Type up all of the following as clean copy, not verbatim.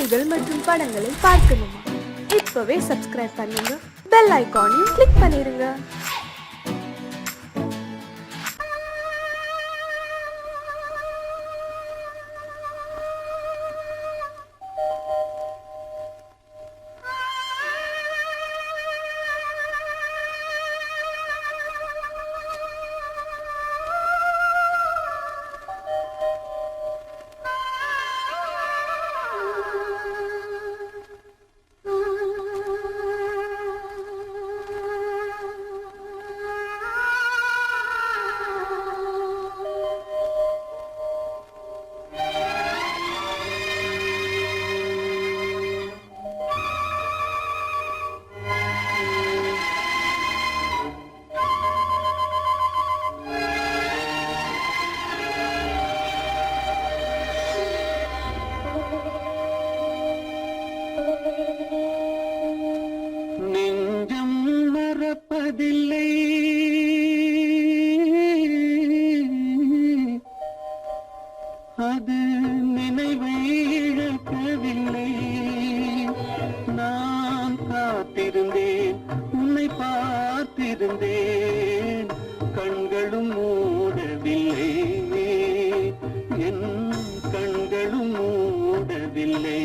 பாடல்கள் மற்றும் படங்களை பார்க்கணுமா? இப்பவே சப்ஸ்கிரைப் பண்ணுங்க, பெல் ஐகானையும் கிளிக் பண்ணிருங்க. நெஞ்சம் மறப்பதில்லை, அது நினைவை இழக்கவில்லை. நான் காத்திருந்தேன், உன்னை பார்த்திருந்தேன், கண்களும் மூடவில்லை, என் கண்களும் மூடவில்லை.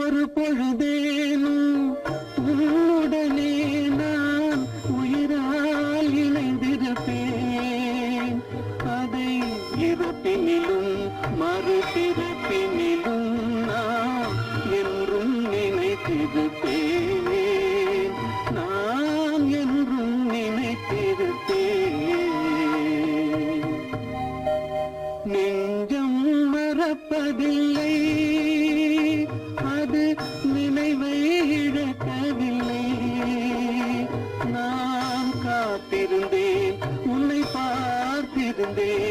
ஒரு பொழுதேனும் உன்னுடனே நான் உயிரால் இணைந்திருப்பேன். அதை இறப்பினிலும் மறுபிறப்பினிலும் நான் என்றும் நினைத்திருப்பேன், நான் என்றும் நினைத்திருப்பேன். நெஞ்சம் மறப்பதில்லை, அது நினைவை இழக்கவில்லை. நான் காத்திருந்தேன், உன்னை பார்த்திருந்தேன்,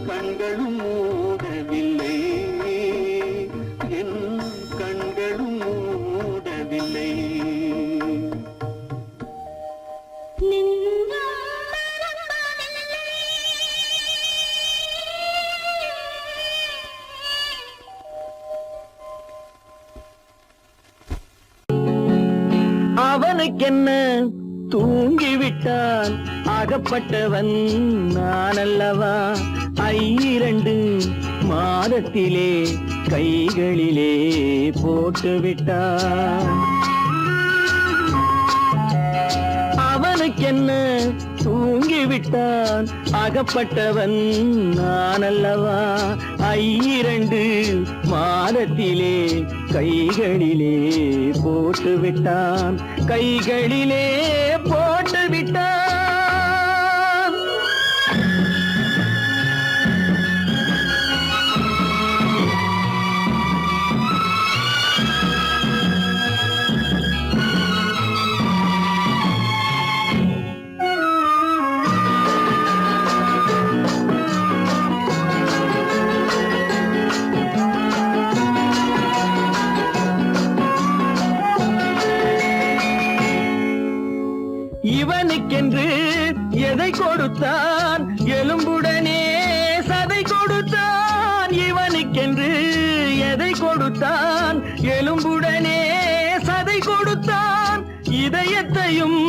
கண்களும் மூடவில்லை, என் கண்களும் மூடவில்லை. அவனுக்கென்ன தூங்கிவிட்டான், அகப்பட்டவன் நான் அல்லவா. 2 மாதத்திலே கைகளிலே போட்டுவிட்டான். அவனுக்கென்ன தூங்கிவிட்டான், அகப்பட்டவன் நான் அல்லவா. 2 மாதத்திலே கைகளிலே போட்டு விட்டான், கைகளிலே போட்டு இவனுக்கென்று எதை கொடுத்தான் எலும்புடனே சதை கொடுத்தான் இவனுக்கென்று எதை கொடுத்தான் எலும்புடனே சதை கொடுத்தான் இதயத்தையும்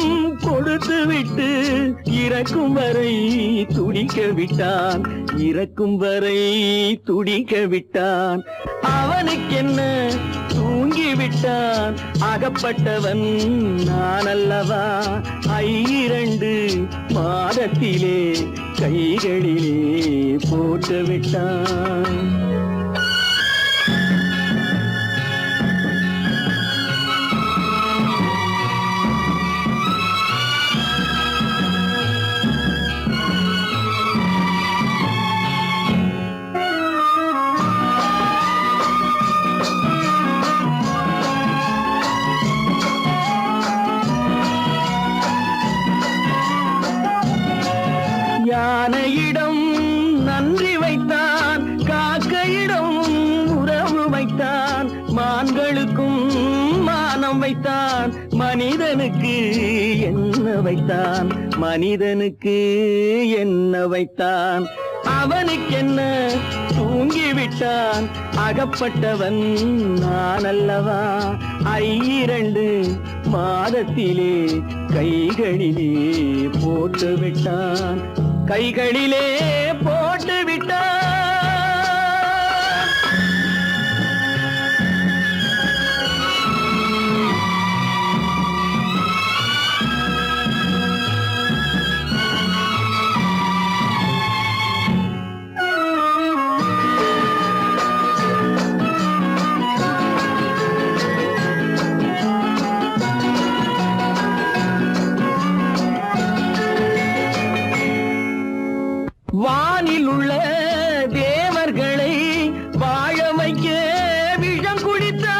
கொடுத்து விட்டு இறக்கும் வரை துடிக்க விட்டான் இறக்கும் வரை துடிக்க விட்டான் அவனுக்கென்ன தூங்கிவிட்டான் அகப்பட்டவன் நான் அல்லவா 2 மாதத்திலே கைகளிலே போட்டு விட்டான் யானையிடம் நன்றி வைத்தான் காக்கையிடம் உறவு வைத்தான் மான்களுக்கும் மானம் வைத்தான் மனிதனுக்கு என்ன வைத்தான் மனிதனுக்கு என்ன வைத்தான் அவனுக்கென்ன தூங்கிவிட்டான் அகப்பட்டவன் நான் அல்லவா 2 மாதத்திலே கைகளிலே போட்டு விட்டான் கைகளிலே போட்டு விட்டான் வானில் உள்ள தேவர்களை வாழ வைக்க விஷம் குடித்தான்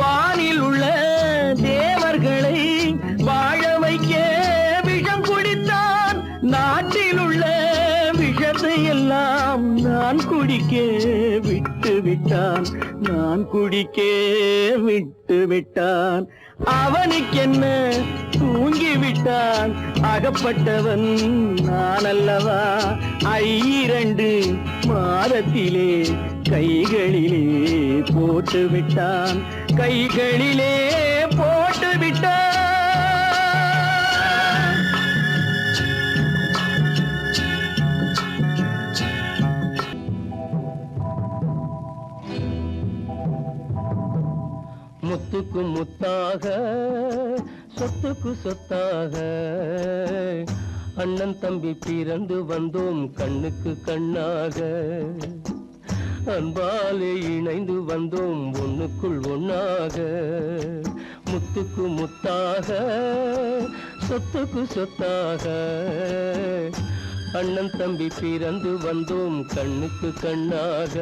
வானில் உள்ள தேவர்களை வாழ வைக்க விஷம் குடித்தான் நாட்டில் உள்ள விஷத்தை எல்லாம் நான் குடிக்க விட்டு விட்டான் நான் குடிக்க விட்டு விட்டான் அவனுக்கென்ன தூங்கிவிட்டான் அகப்பட்டவன் நான் அல்லவா 2 மாதத்திலே கைகளிலே போட்டு விட்டான் கைகளிலே போட்டு விட்டான் முத்துக்கு முத்தாக சொத்துக்கு சொத்தாக அண்ணன் தம்பி பிறந்து வந்தோம் கண்ணுக்கு கண்ணாக அன்பாலே இணைந்து வந்தோம் ஒண்ணுக்குள் ஒண்ணாக முத்துக்கு முத்தாக சொத்துக்கு சொத்தாக அண்ணன் தம்பி பிறந்து வந்தோம் கண்ணுக்கு கண்ணாக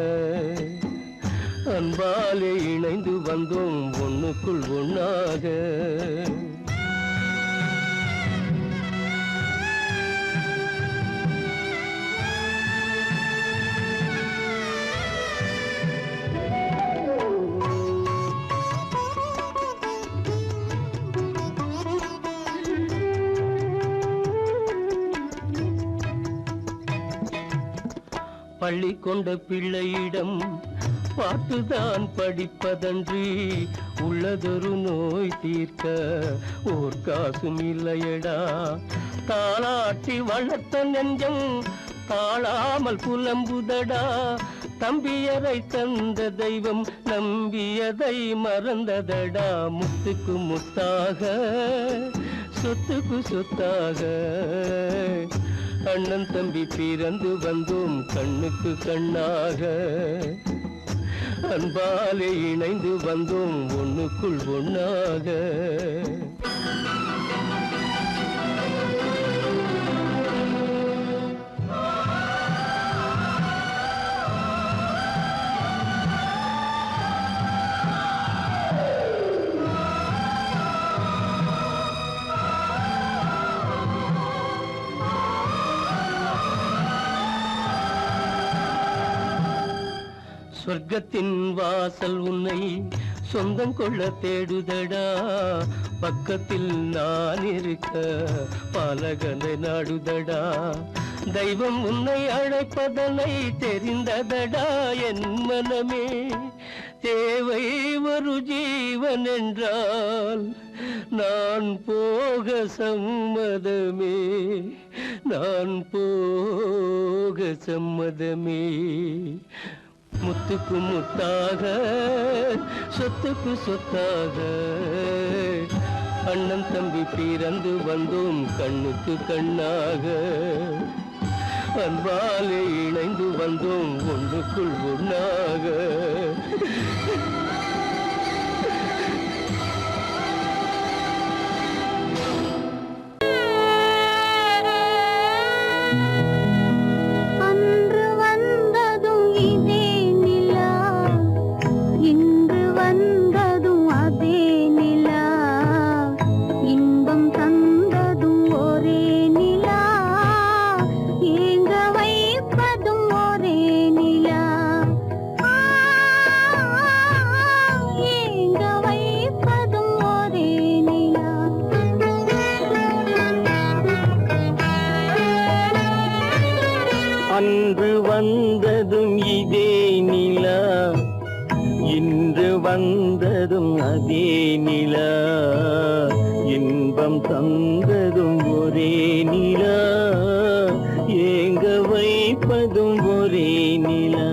அன்பாலே இணைந்து வந்தோம் ஒண்ணுக்குள் ஒண்ணாக பள்ளி கொண்ட பிள்ளையிடம் பாட்டுதான் படிப்பதன்றி உள்ளதொரு நோய் தீர்க்க ஓர் காசும் இல்லையடா தாளாட்டி வளர்த்த நெஞ்சம் தாழாமல் புலம்புதடா தம்பியரை தந்த தெய்வம் நம்பியதை மறந்ததடா முத்துக்கு முத்தாக சொத்துக்கு சொத்தாக அண்ணன் தம்பி பிறந்து வந்தோம் கண்ணுக்கு கண்ணாக அன்பாலே இணைந்து வந்தோம் ஒண்ணுக்குள் ஒண்ணாக சொர்க்கத்தின் வாசல் உன்னை சொந்தம் கொள்ள தேடுதடா, பக்கத்தில் நான் இருக்க பாலகனை நாடுதடா. தெய்வம் உன்னை அழைப்பதனை தெரிந்ததடா என் மனமே. தேவை ஒரு ஜீவன் என்றால் நான் போக சம்மதமே, நான் போக சம்மதமே. முத்துக்கு முத்தாக, சொத்துக்கு சொத்தாக, அண்ணன் தம்பி பிறந்து வந்தோம் கண்ணுக்கு கண்ணாக. அன்பாலே இணைந்து வந்தோம் ஒன்றுக்குள் ஒன்றாக. அன்று வந்ததும் இதே நிலா, இன்று வந்ததும் அதே நிலா, இன்பம் தந்ததும் ஒரே நிலா, ஏங்க வைப்பதும் ஒரே நிலா.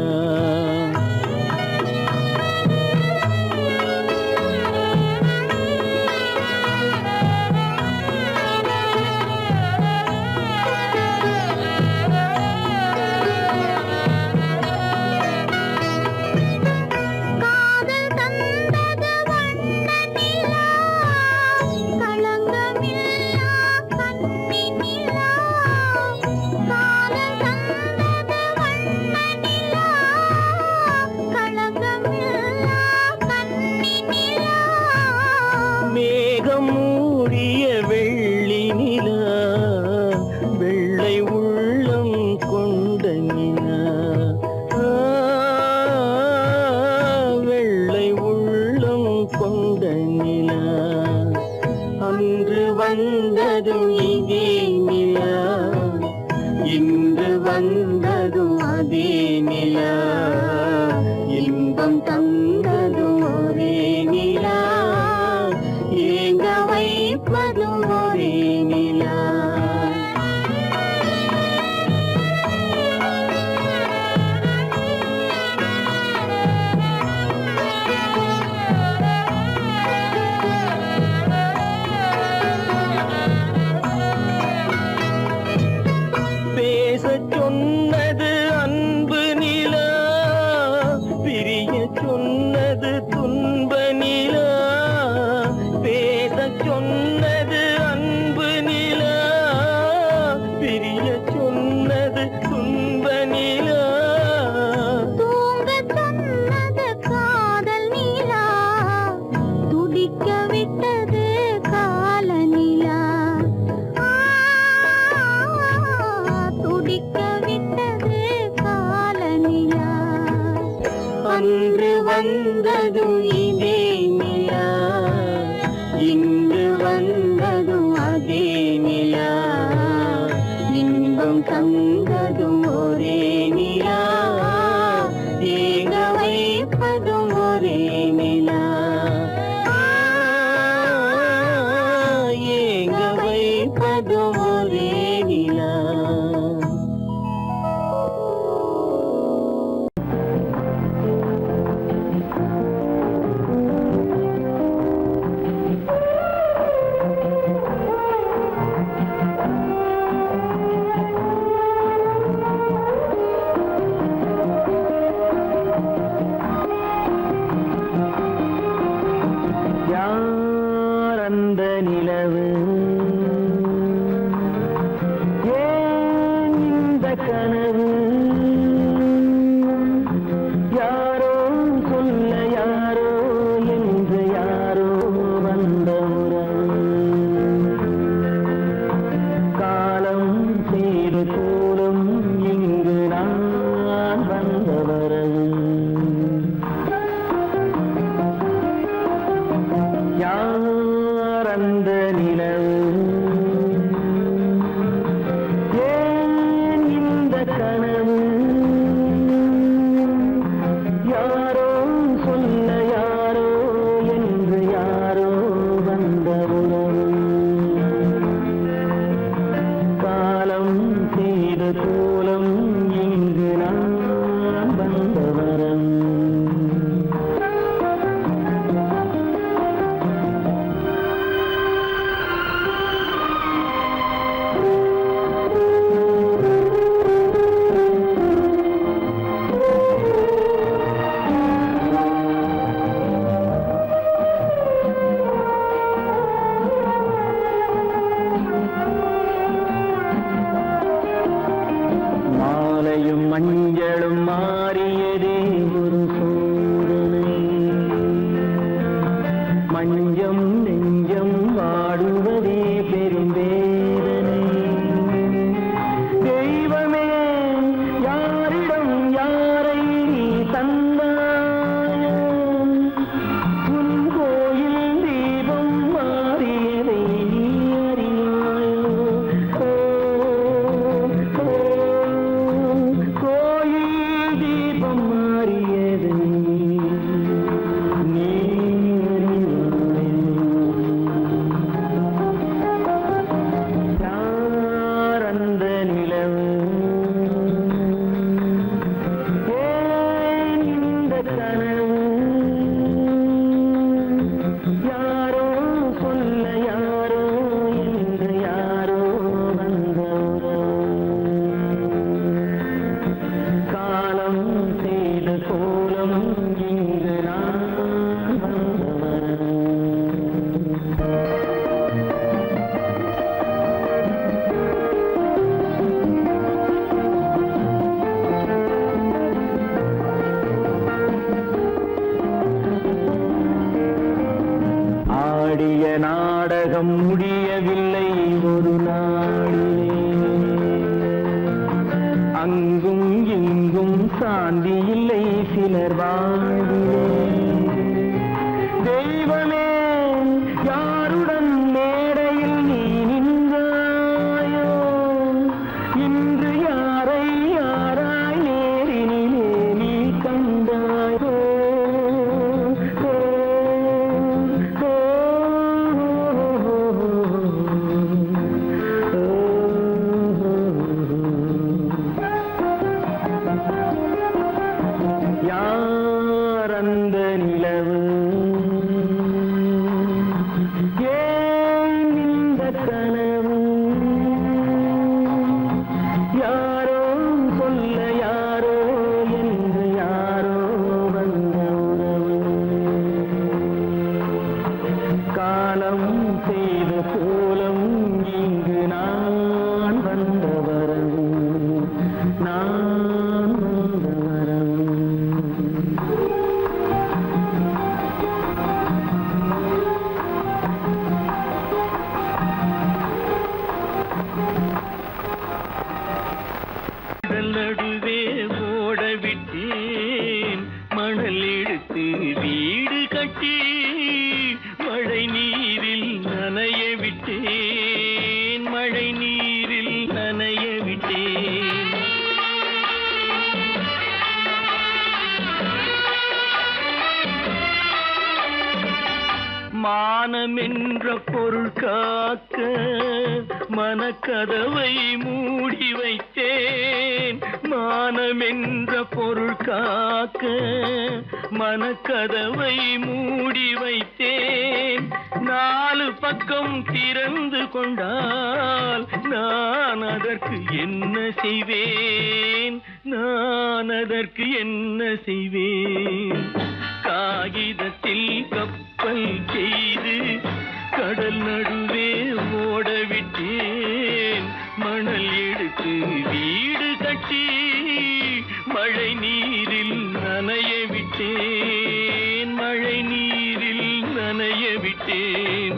மேகம் மூடிய வெள்ளி நிலா, வெள்ளை உள்ளம் கொண்ட நிலா, வெள்ளை உள்ளம் கொண்ட நிலா. அன்று வந்ததும் இதே நிலா, இன்று வந்ததும் அதே நிலா, இன்பம் தந்ததும் ஒரே நிலா, ஏங்க வைப்பதும் ஒரே நிலா. பேசச் சொன்னது அன்பு நிலா, பிரிய சொன்னது துன்ப நிலா. பேசச் சொன்னது அன்பு நிலா, பிரிய சொன்னது துன்ப நிலா. தூங்கச் சொன்னது காதல் நிலா, துடிக்க விட்டது கால நிலா, துடிக்க விட்டது கால நிலா. அன்று வந்ததும் இதே நிலா, இன்று வந்ததும் அதே நிலா, இன்பம் தந்ததும் ஒரே நிலா, ஏங்க வைப்பதும் ஒரே நிலா, ஏங்க வைப்பதும் ஒரே நிலா. யார் அந்த நிலவு, ஏன் இந்த கனவு, யாரோ சொல்ல யாரோ என்று யாரோ வந்த உறவு, காலம் செய்து கூடும் இங்கு நான் வந்த வரவு. யார் அந்த நிலவு ஏன் இந்த கனவு யாரோ சொல்ல யாரோ என்று யாரோ வந்த உறவு காலம் செய்த கோலம் இங்கு நான் வந்த வரம் மாலையும் மஞ்சளும் மாறியதே ஒரு சோதனை மஞ்சம் நெஞ்சம் வாடுவதே பெரும் வேதனை தெய்வமே யாரிடம் யாரை நீ தந்தாயோ உன் கோயில் தீபம் மாறியதை நீ அறியாயோ கோயில் தீபம் மாறியதை நீ யார் அந்த நிலவு ஏன் இந்த கனவு யாரோ சொல்ல யாரோ என்று யாரோ வந்த காலம் செய்த கோலம் இங்கு நான் வந்தவன் ஆடிய நாடகம் முடியவில்லை ஒரு நாளிலே அங்கும் இங்கும் சாந்தி இல்லை சிலர் வாழ்விலே தெய்வமே யாருடன் மேடையில் நீ நின்றாயோ இன்று யாரை யாராய் நேரினிலே நீ கண்டாயோ யார் அந்த நிலவு ஏன் இந்த கனவு யாரோ சொல்ல யாரோ என்று யாரோ வந்த உறவு காலம் செய்த கோலம் இங்கு நான் வந்த வரவு நான் வந்த வரவு கடல் நடுவே ஓட விட்டேன் மணல் எடுத்து வீடு கட்டி மழை நீரில் நனைய விட்டேன் மழை நீரில் நனைய விட்டேன் மானம் என்ற பொருள் காக்க மனக்கதவை மூடி வைத்தேன் மானம் என்ற பொருள் காக்க மனக்கதவை மூடி வைத்தேன் நாலு பக்கம் திறந்து கொண்டால் நான் அதற்கு என்ன செய்வேன் நான் அதற்கு என்ன செய்வேன் காகிதத்தில் கப்பல் செய்து கடல் நடுவே ஓட விட்டேன் மணல் எடுத்து வீடு கட்டி மழை நீரில் நனைய விட்டேன் மழை நீரில் நனைய விட்டேன்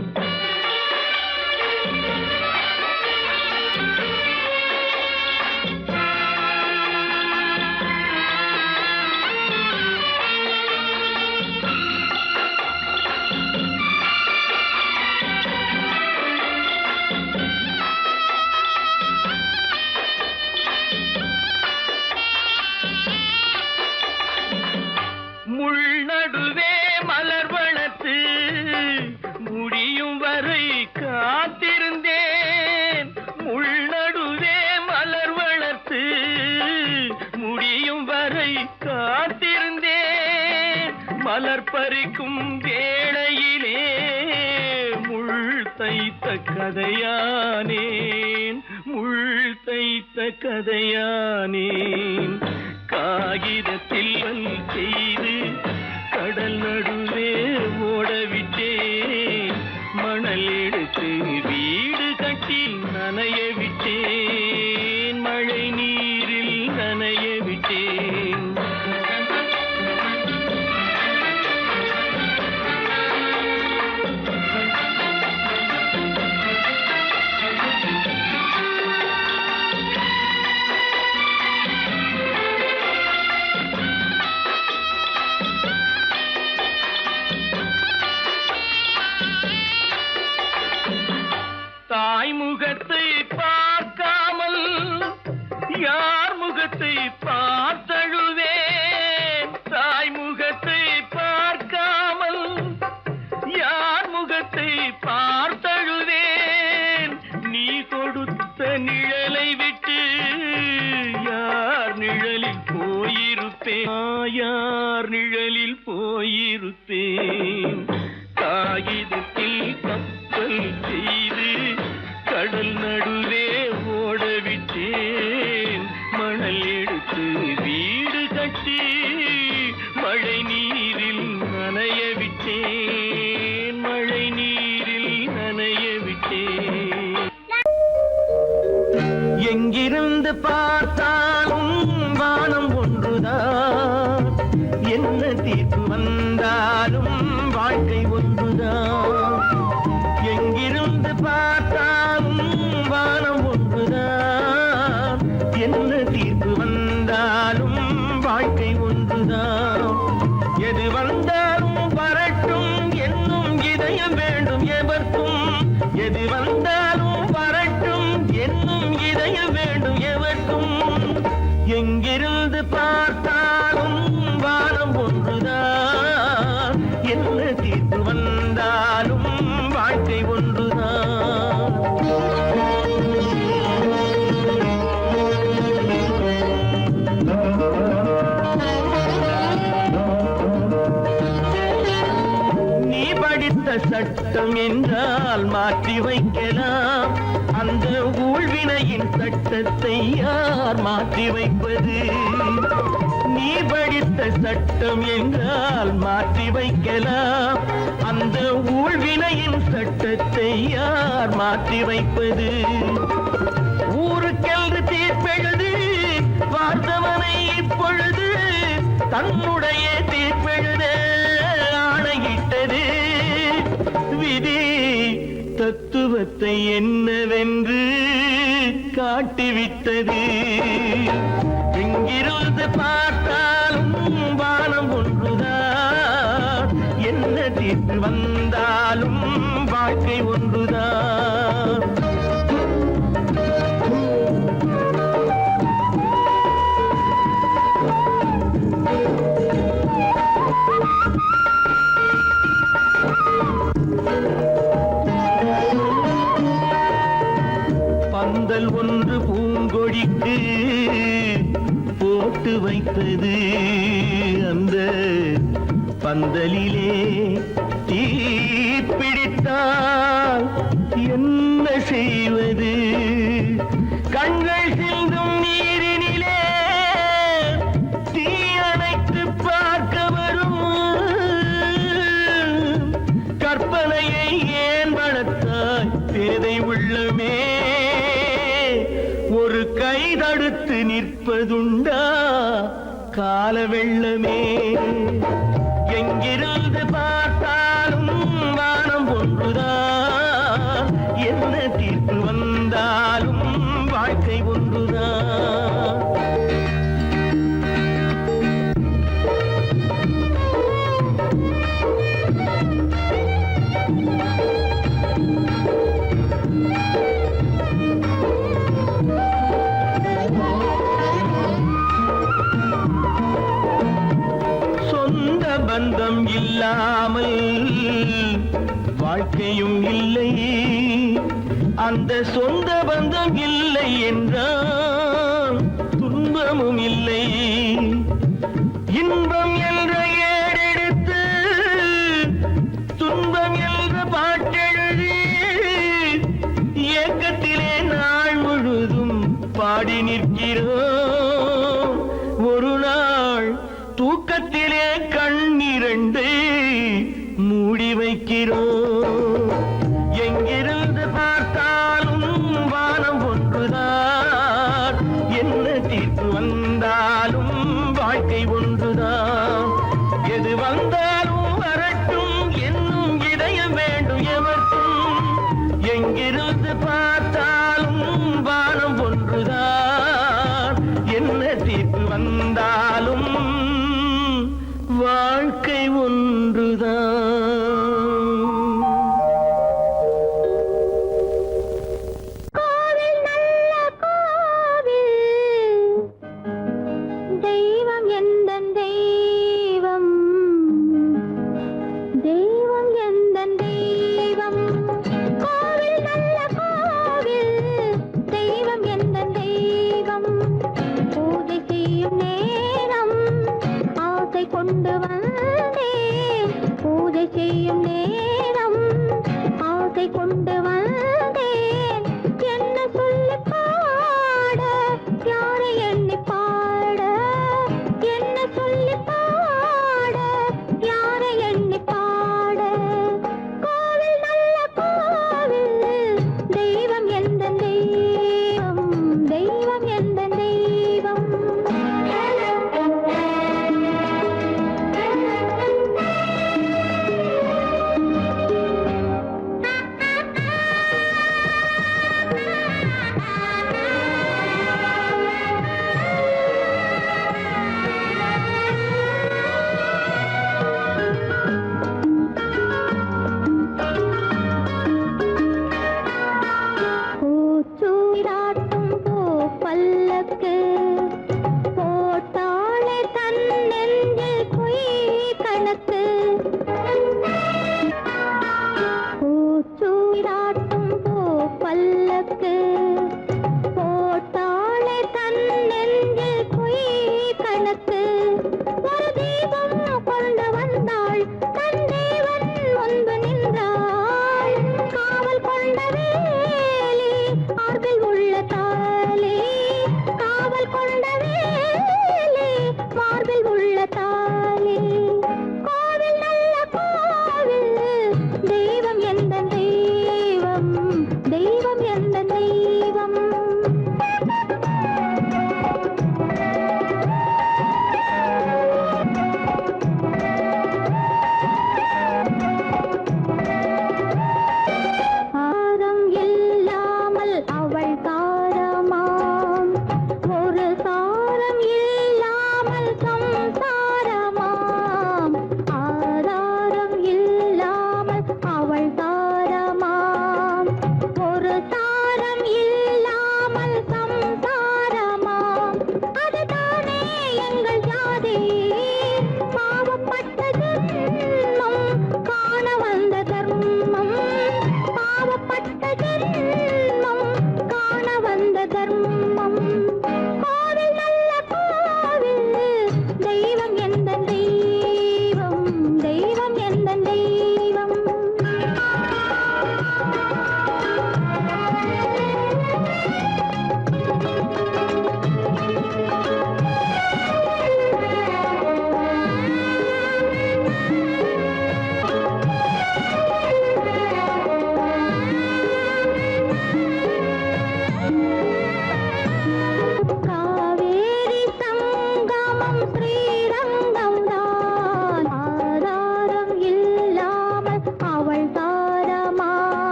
பறிக்கும் வேளையிலே முள் தைத்த கதையானேன், முள் தைத்த கதையானேன். காகிதத்தில் செய்து கடல் நடுவே ஓடவிட்டேன், மணல் எடுத்து வீடு கட்டி நனைய விட்டேன், மழை நீரில் நனைய விட்டேன். தாய் முகத்தை பார்க்காமல் யார் முகத்தை பார்த்தழுவேன், தாய் முகத்தை பார்க்காமல் யார் முகத்தை பார்த்தழுவேன். நீ கொடுத்த நிழலை விட்டு யார் நிழலில் போயிருப்பேன், யார் நிழலில் போயிருப்பேன். காகிதத்தில் கப்பல் செய்து கடல் நடுவே ஓடவிட்டேன், மணல் எடுத்து வீடு கட்டி மழை நீரில் நனைய விட்டேன், மழை நீரில் நனைய விட்டேன். எங்கிருந்து பார்த்தாலும் வானம் ஒன்றுதான், என்ன தீர்ப்பு வந்தாலும் வாழ்க்கை ஒன்றுதான். எங்கிருந்து பார்த்தாலும் வானம் ஒன்றுதான், என்ன தீர்ப்பு வந்தாலும் வாழ்க்கை ஒன்றுதான். எது வந்தாலும் வரட்டும் என்னும் இதயம் வேண்டும் எவர்க்கும், எது வந்தாலும் வரட்டும் என்னும் இதயம் வேண்டும் எவர்க்கும். எங்கிருந்து பார்த்தாலும் வானம் ஒன்றுதான், என்ன தீர்ப்பு வந்தாலும் வாழ்க்கை ஒன்றுதான். நீ படித்த சட்டம் என்றால் மாற்றி வைக்கலாம், அந்த ஊழ்வினையின் சட்டத்தை யார் மாற்றி வைப்பது? நீ படித்த சட்டம் என்றால் மாற்றி வைக்கலாம், அந்த ஊழ்வினையின் சட்டத்தை யார் மாற்றி வைப்பது? ஊருக்கென்று தீர்ப்பெழுது பார்த்தவனை இப்பொழுது தன்னுடைய தீர்ப்பெழுத ஆணையிட்டது விதி. தத்துவத்தை என்னவென்று காட்டிவிட்டது. எங்கிருந்து பார்த்தாலும் வானம் ஒன்றுதான், என்ன தீர்ப்பு வந்தாலும் வாழ்க்கை ஒன்றுதான். பந்தல் ஒன்று பூங்கொடிக்கு போட்டு வைத்தது, அந்த பந்தலிலே தீ பிடித்தால் என்ன செய்வது? கண்கள் சிந்தும் நீரினிலே தீ அணைத்து பார்க்க வரும் கற்பனையை ஏன் வளர்த்தாய் பேதை உள்ளமே? ஒரு கை தடுத்து நிற்பதுண்டா கால வெள்ளமே? எங்கிருந்து பார்த்தாலும் வானம் ஒன்றுதான், என்ன தீர்ப்பு வந்தாலும் வாழ்க்கை ஒன்றுதான். பந்தம் இல்லாமல் வாழ்க்கையும் இல்லை, அந்த சொந்த பந்தம் இல்லை என்றால் துன்பமும் இல்லை. இன்பம் என்ற ஏடெடுத்து எங்கிருந்து பார்த்தாலும் வானம் ஒன்றுதான், என்ன தீர்ப்பு வந்தாலும் வாழ்க்கை ஒன்றுதான். எது வந்தாலும் வரட்டும் என்னும் இதயம் வேண்டும் எவர்க்கும். எங்கிருந்து பார்த்தாலும் வானம் ஒன்றுதான், என்ன தீர்ப்பு வந்தாலும் வாழ்க்கை ஒன்றுதான்.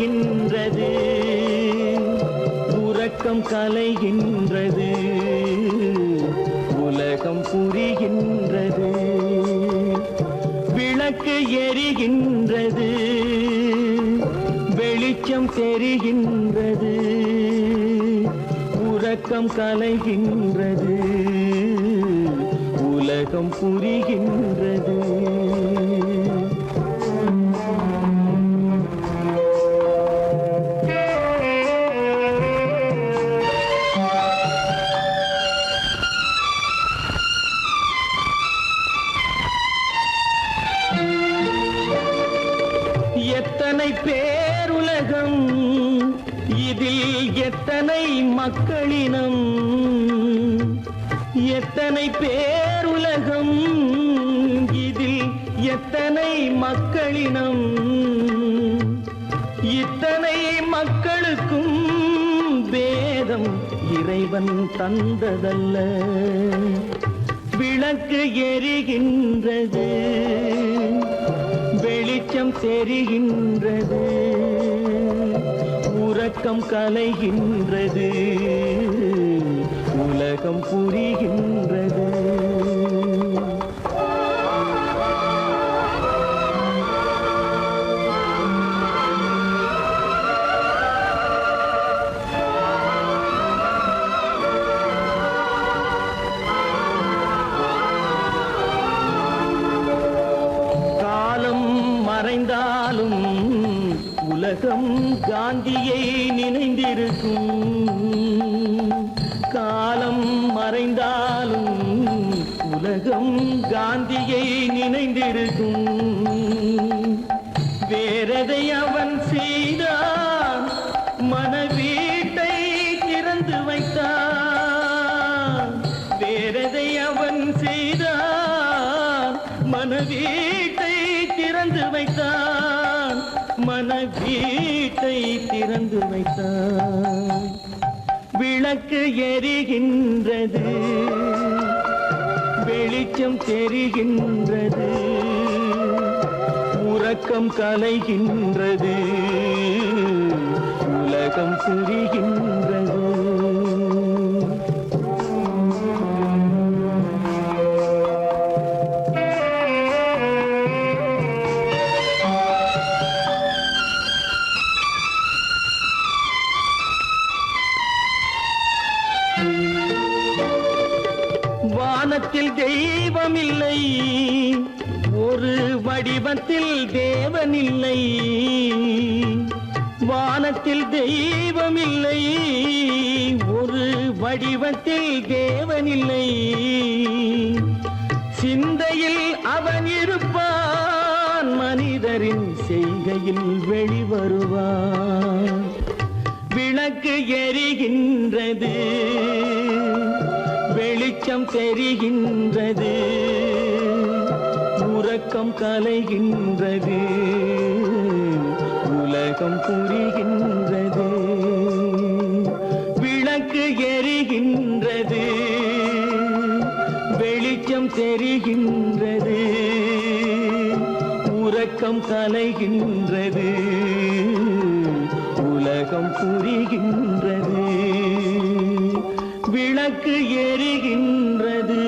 எரிகின்றது, உறக்கம் கலைகின்றது, உலகம் புரிகின்றது. விளக்கு எரிகின்றது, வெளிச்சம் தெரிகின்றது, உறக்கம் கலைகின்றது, உலகம் புரிகின்றது. எத்தனை பேருலகம், இதில் எத்தனை மக்களினம், எத்தனை பேருலகம், இதில் எத்தனை மக்களினம், இத்தனை மக்களுக்கும் வேதம் இறைவன் தந்ததல்ல. விளக்கு எரிகின்றது, வெளிச்சம் தெரிகின்றது, உறக்கம் கலைகின்றது, உலகம் புரிகின்றது. மறைந்தாலும் உலகம் காந்தியை நினைந்திருக்கும், காலம் மறைந்தாலும் உலகம் காந்தியை நினைந்திருக்கும். வேறதை அவன் செய்தான், மனவீட்டை திறந்து வைத்தான். வேறதை அவன் செய்தான், மனவீட்டை திறந்து வைத்தான், மனவீட்டை திறந்து வைத்தான். விளக்கு எரிகின்றது, வெளிச்சம் தெரிகின்றது, உறக்கம் கலைகின்றது, உலகம் புரிகின்றது. வானத்தில் தெய்வமில்லை, ஒரு வடிவத்தில் தேவனில்லை. வானத்தில் தெய்வமில்லை, ஒரு வடிவத்தில் தேவனில்லை. சிந்தையில் அவன் இருப்பான், மனிதரின் செய்கையில் வெளிவருவான். விளக்கு எரிகின்றது, வெளிச்சம் தெரிகின்றது, உறக்கம் கலைகின்றது, உலகம் புரிகின்றது. விளக்கு எரிகின்றது, வெளிச்சம் தெரிகின்றது, உறக்கம் கலைகின்றது, உலகம் புரிகின்றது. விளக்கு எரிகின்றது.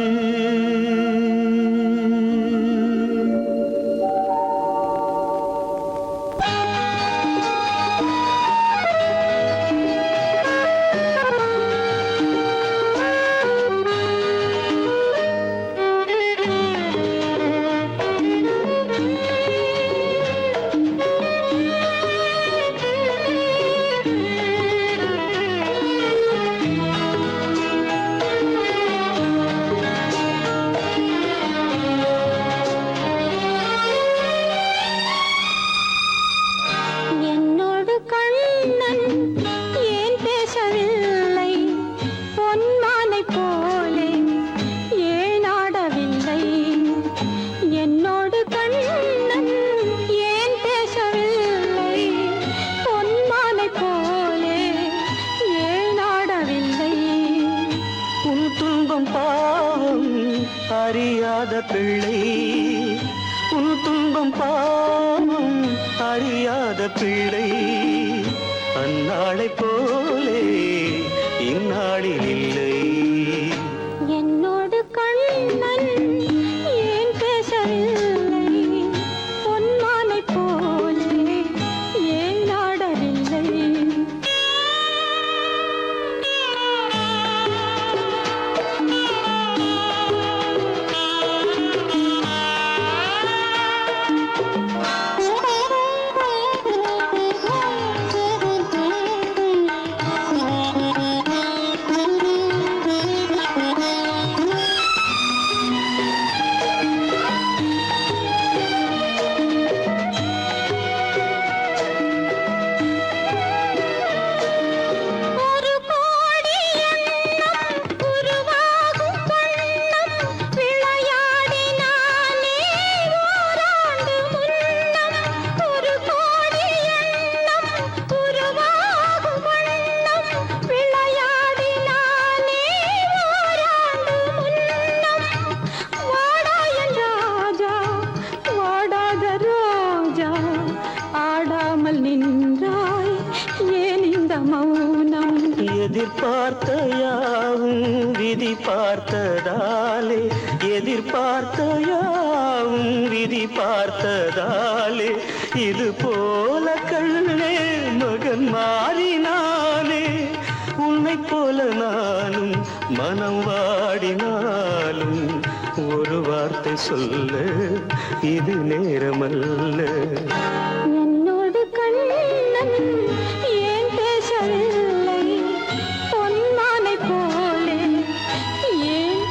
அறியாத பிள்ளை, உன் துன்பம் பாவம் அறியாத பிள்ளை. நாளை போலே இந்நாளில் இல்லை. என்னோடு கண்ணன் ஏன் பேசவில்லை? பொன்மானை போலே ஏன் நாடவில்லை? ஒரு கோடி எண்ணம் உருவாகும் வண்ணம் விளையாடினானே ஓராண்டு முன்னம். ஒரு கோடி எண்ணம் உருவாகும் வண்ணம் விளையாடினானே ஓராண்டு முன்னம். வாடா என் ராஜா, வாடாத ரோஜா, ஆடாமல் நின்றாய் ஏன் இந்த மௌனம்? எதிர்பார்த்த யாவும் விதி பார்த்ததாலே, எதிர்பார்த்த யாவும் விதி பார்த்ததாலே, இது போல கண்ணே மகன் மாறினானே. உன்னை போல நானும் மனம் வாடினாலும் ஒரு வார்த்தை சொல்ல இது நேரமல்ல. என்னோடு கண்ணன் ஏன் பேசவில்லை? பொன்மானை போலே ஏன்?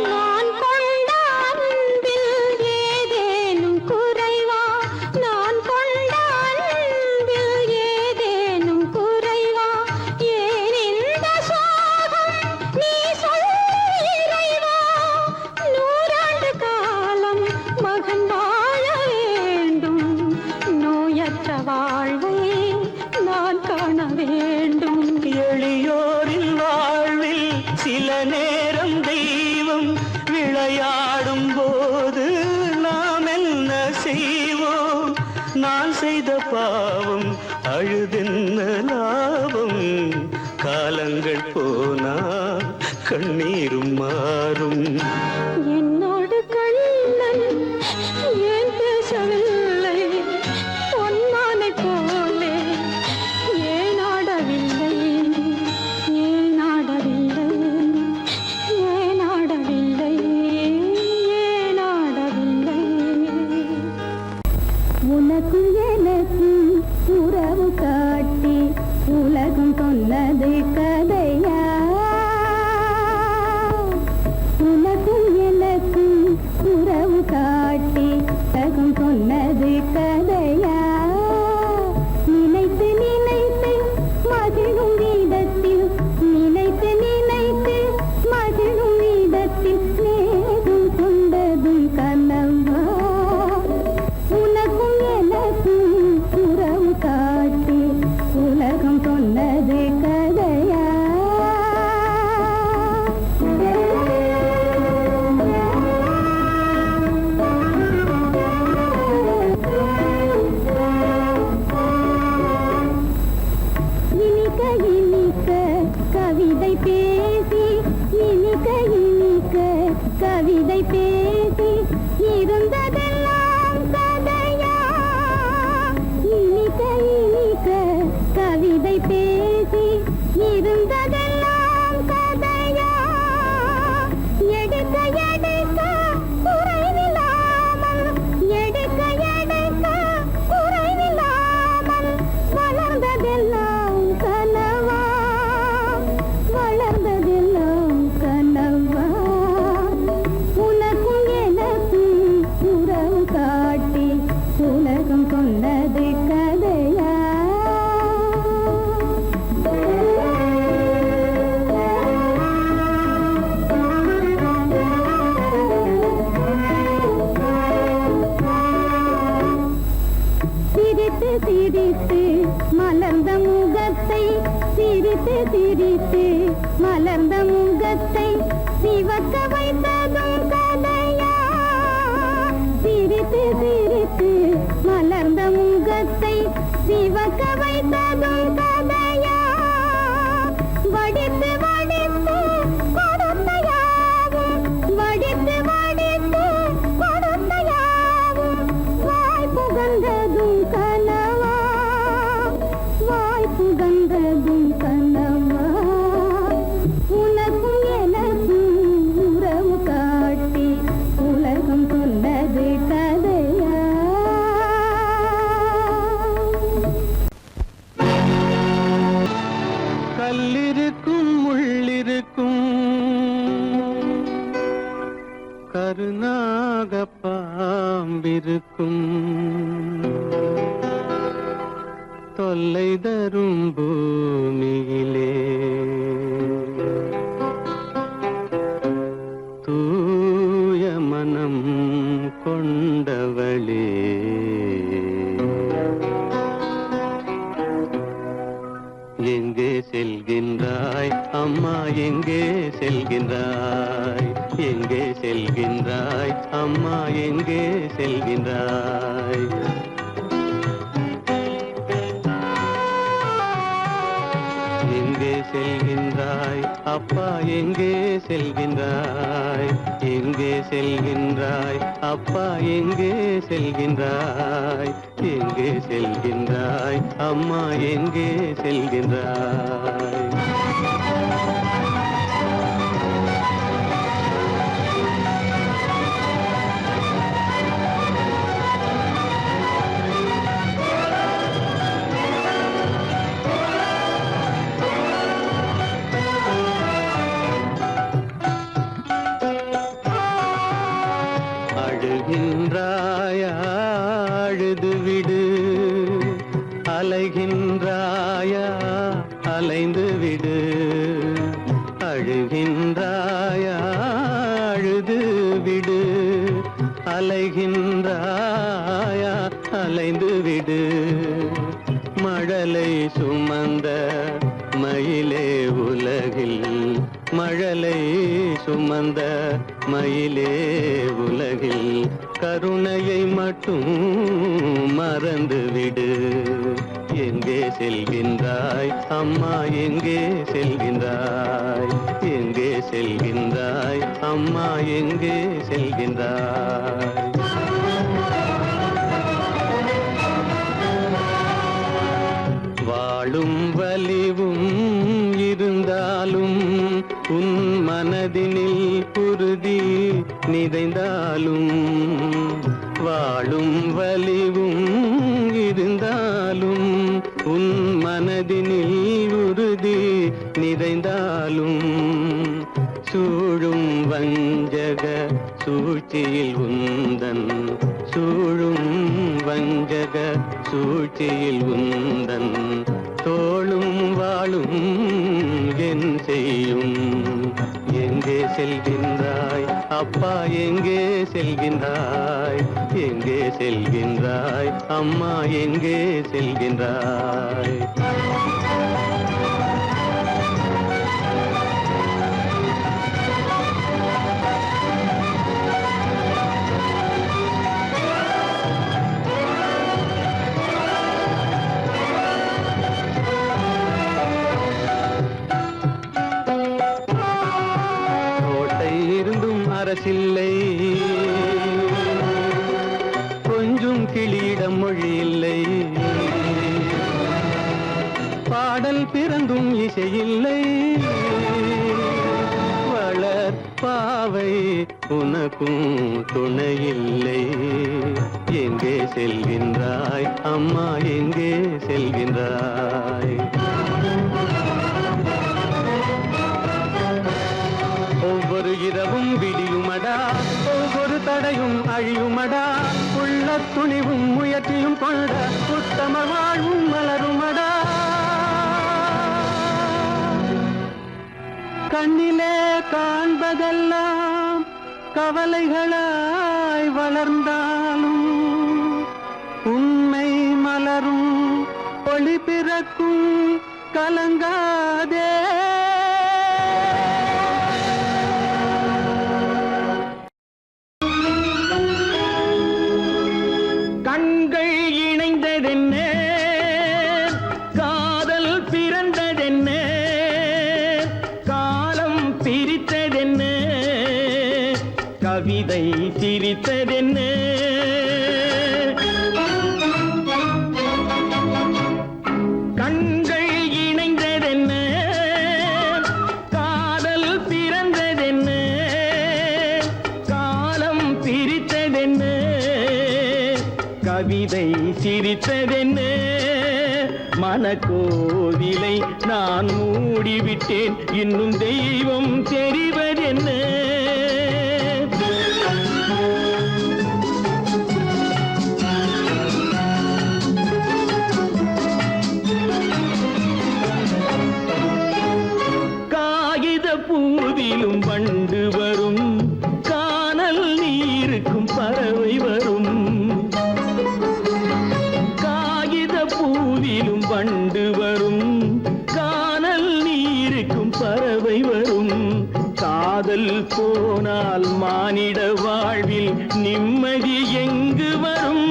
நான் கொண்ட அன்பில் ஏதேனும் குறைவா? நான் கொண்ட அன்பில் ஏதேனும் குறைவா? ஏன் இந்த சோகம் நீ சொல் இறைவா? நூறாண்டு காலம் மகன் வாழ வேண்டும், நோயற்ற வாழ்வை நான் காண வேண்டும். எளியோரின் வாழ்வில் சில நேரம் தெய்வம் விளையாடும் போது நாம் என்ன செய்வோம்? நான் செய்த பாவம் அழுதென்ன லாபம்? காலங்கள் போனால் கண்ணீரும் மாறும். என்னோடு கண்ணன் ஏன் பேசவில்லை? பொன்மானை போலே ஏன் ஆடவில்லை? ஏன் ஆடவில்லை? ஏன் ஆடவில்லை? ஏன் ஆடவில்லை? உனக்கும் எனக்கும் உறவு காட்டி உலகம் சொன்னது கதையா? உனக்கும் எனக்கும் உறவு காட்டி உலகம் சொன்னது கதையா? நினைத்து நினைத்து மகிழும் வீதத்தில், நினைத்து நினைத்து மகிழும் வீதத்தில் நேரும் கொண்டதும் கனவா? உனக்கும் எனக்கும் உறவு காட்டி உலகம் சொன்னது கதையா? இனிக்க இனிக்க கவிதை பேசி, இனிக்க இனிக்க கவிதை பேசி இருந்ததெல்லாம் கதையா? இனிக்க இனிக்க கவிதை பேசி இருந்ததெல்லாம் கதையா? எடுக்க எடுக்க குறைவில்லாமல், எடுக்க எடுக்க குறைவில்லாமல் வளர்ந்ததெல்லாம் கனவா? வளர்ந்ததெல்லாம் கனவா? உனக்கும் எனக்கும் மலர்ந்த முகத்தை சிவக்க வைத்ததும் கதையா சிரித்து சிரித்து மலர்ந்த முகத்தை சிவக்க வைத்ததும் கதையா வடித்து வடித்து கொடுத்தையாவும் வடித்து வடித்து கொடுத்தையாவும் வாய் புகந்ததும் கனவா வாய் புகந்ததும் கனவா உனக்கும் எனக்கும் உறவு காட்டி உலகம் சொன்னது கதையா கல்லிருக்கும் முள்ளிருக்கும் கருநாக பாம்பிருக்கும் தொல்லை தரும் பூமியிலே தூய மனம் கொண்டவளே எங்கே செல்கின்றாய் அம்மா எங்கே செல்கின்றாய் எங்கே செல்கின்றாய் அம்மா எங்கே செல்கின்றாய் எங்கே செல்கின்றாய் அப்பா எங்கே செல்கின்றாய் எங்கே செல்கின்றாய் அப்பா எங்கே செல்கின்றாய் எங்கே செல்கின்றாய் அம்மா எங்கே செல்கின்றாய் அழுகின்றாயா அழுது விடு அலைகின்றாயா அலைந்து விடு அழுகின்றாயா அழுது விடு அலைகின்றாயா அலைந்து விடு மழலை சுமந்த மயிலே உலகில் மழலை சுமந்த மயிலே உலகில் கருணையை மட்டும் மறந்துவிடு எங்கே செல்கின்றாய் அம்மா எங்கே செல்கின்றாய் எங்கே செல்கின்றாய் அம்மா எங்கே செல்கின்றாய் வாழும் வலிவும் இருந்தாலும் உன் மனதினில் குருதி நிறைந்தாலும் வாழும் வலிவும் இருந்தாலும் உன் மனதினில் உறுதி நிறைந்தாலும் சூழும் வஞ்சக சூழ்ச்சியில் உந்தன் சூழும் வஞ்சக சூழ்ச்சியில் உந்தன் தோளும் வாழும் என் செய்யும் எங்கே செல்கின்றாய் அப்பா எங்கே செல்கின்றாய் எங்கே செல்கின்றாய் அம்மா எங்கே செல்கின்றாய் அரசில்லை கொஞ்சம் கிளியிடம் மொழி இல்லை பாடல் பிறந்தும் இசையில்லை வளர் பாவை உனக்கும் துணையில்லை எங்கே செல்கின்றாய் அம்மா எங்கே செல்கின்றாய் ஒவ்வொரு இரவும் விடியுமடா ஒவ்வொரு தடையும் அழியுமடா உள்ள துணிவும் முயற்சியும் கொண்ட உத்தம வாழ்வும் மலருமடா கண்ணிலே காண்பதெல்லாம் கவலைகளாய் வளர்ந்தாலும் உண்மை மலரும் ஒளி பிறக்கும் கலங்காதே கவிதை சிரித்ததென்ன கண்கள் இணைந்ததென்ன காதல் பிறந்ததென்ன காலம் பிரித்ததென்ன கவிதை சிரித்ததென்ன மனக்கோவிலை நான் மூடிவிட்டேன் இன்னும் தெய்வம் தெரிவதென்ன காகித பூவிலும் வண்டு வரும் கானல் நீருக்கும் பறவை வரும் பூவிலும் வண்டு வரும் கானல் நீருக்கும் பறவை வரும் காதல் போனால் மானிட வாழ்வில் நிம்மதி எங்கு வரும்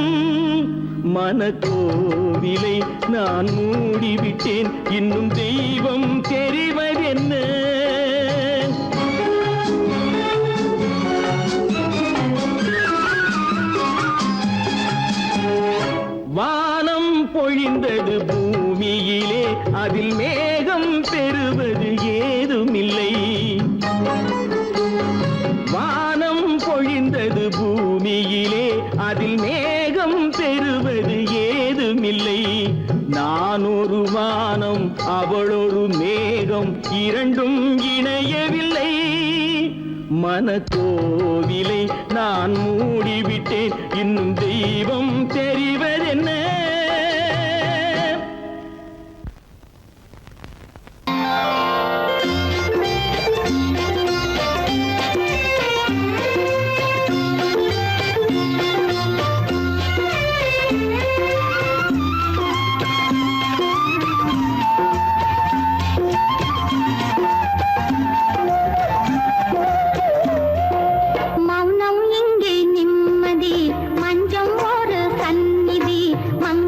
மனக்கோவிலை நான் மூடிவிட்டேன் இன்னும் தெய்வம் தெரிவதென்ன வானம் பொழிந்தது பூமியிலே அதில் மேகம் பெறுவது ஏதுமில்லை வானம் பொழிந்தது பூமியிலே அதில் மேகம் பெறுவது ஏதுமில்லை நான் ஒரு வானம் அவளொரு மேகம் இரண்டும் இணையவில்லை மனக்கோவிலை நான் மூடிவிட்டேன் இன்னும் தெய்வம் தெரிவதென்ன மௌனம் இங்கே நிம்மதி மஞ்சம் ஒரு சந்நிதி மங்க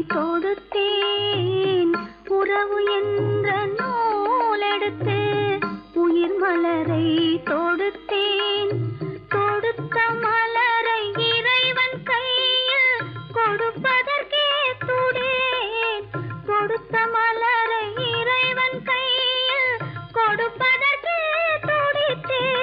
தொடுத்தேன் உறவு என்ற நூலெடுத்து உயிர் மலரை தொடுத்தேன் தொடுத்த மலரை இறைவன் கையில் கொடுப்பதற்கே துடேன் கொடுத்த மலரை இறைவன் கையில் கொடுப்பதற்கே துடித்தேன்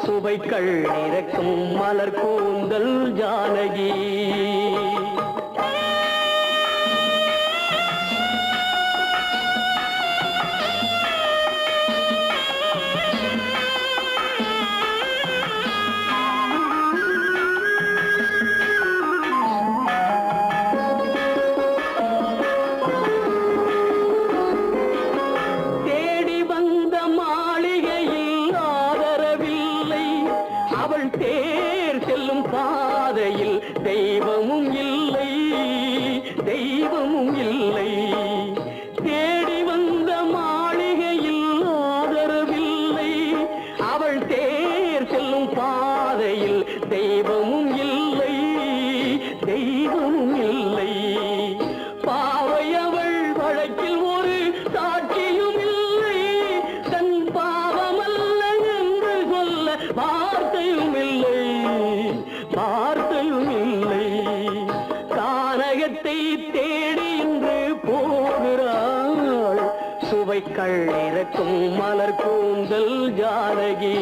சுவைக்கள் இறக்கும் மலர் கூந்தல் ஜானகி. தேர் செல்லும் பாதையில் தெய்வமும் இல்லை, தெய்வமும் இல்லை. தேடி வந்த மாளிகையில் ஆதரவில்லை, அவள் தேர் செல்லும் பாதையில் தெய்வமும் இல்லை, தெய்வமும் இல்லை. பாவை அவள் வழக்கில் ஒரு சாட்சியும் இல்லை, தன் பாவமல்ல என்று சொல்ல வார்த்தையும் இல்லை, வார்த்தையும் இல்லை. கானகத்தை தேடி இன்று போகிறாள், சுவைக்கள் இறக்கும் மலர் கூந்தல் ஜானகி.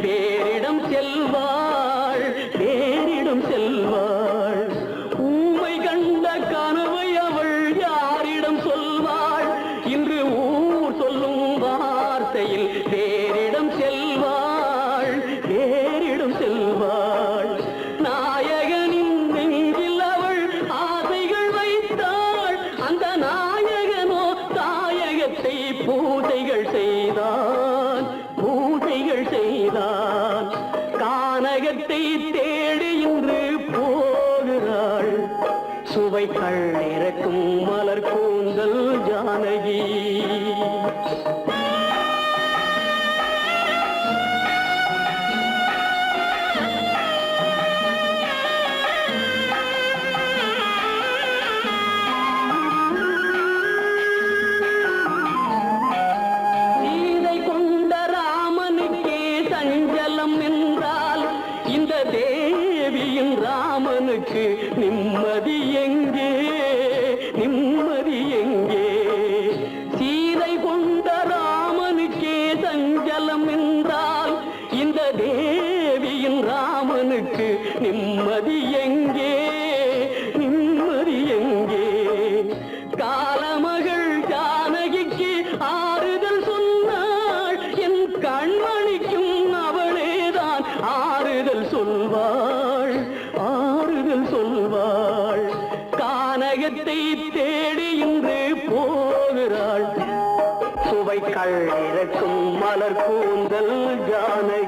வேறிடம் செல்வாள், வேறிடம் செல்வாள். ஊமை கண்ட கனவை அவள் யாரிடம் சொல்வாள், இன்று ஊர் சொல்லும் வார்த்தையில் வேறிடம் செல்வாள், வேறிடம் செல்வாள். நாயகனின் நெஞ்சில் அவள் ஆசைகள் வைத்தாள், அந்த நாயகனோ தாயகத்தை பூஜைகள் செய்தான், பூஜைகள் செய்தான். கானகத்தை தேடி இன்று போகிறாள், சுவைக்கள் இறக்கும் மலர் கூந்தல் ஜானகி. இந்த தேவியின் ராமனுக்கு நிம்மதி எங்கே, நிம்மதி எங்கே? சீதை கொண்ட ராமனுக்கே சஞ்சலம் என்றால் இந்த தேவியின் ராமனுக்கு நிம்மதி எங்கே, நிம்மதி எங்கே? காலமகள் ஜானகிக்கு ஆறுதல் சொன்னாள், என் கண்மணிக்கும் அவளேதான் ஆறுதல் சொல்வாள், ஆறுதல் சொல்வாள். கானகத்தை தேடி இன்று போகிறாள், சுவைக்கள் இறக்கும் மலர் கூந்தல் ஜானகி.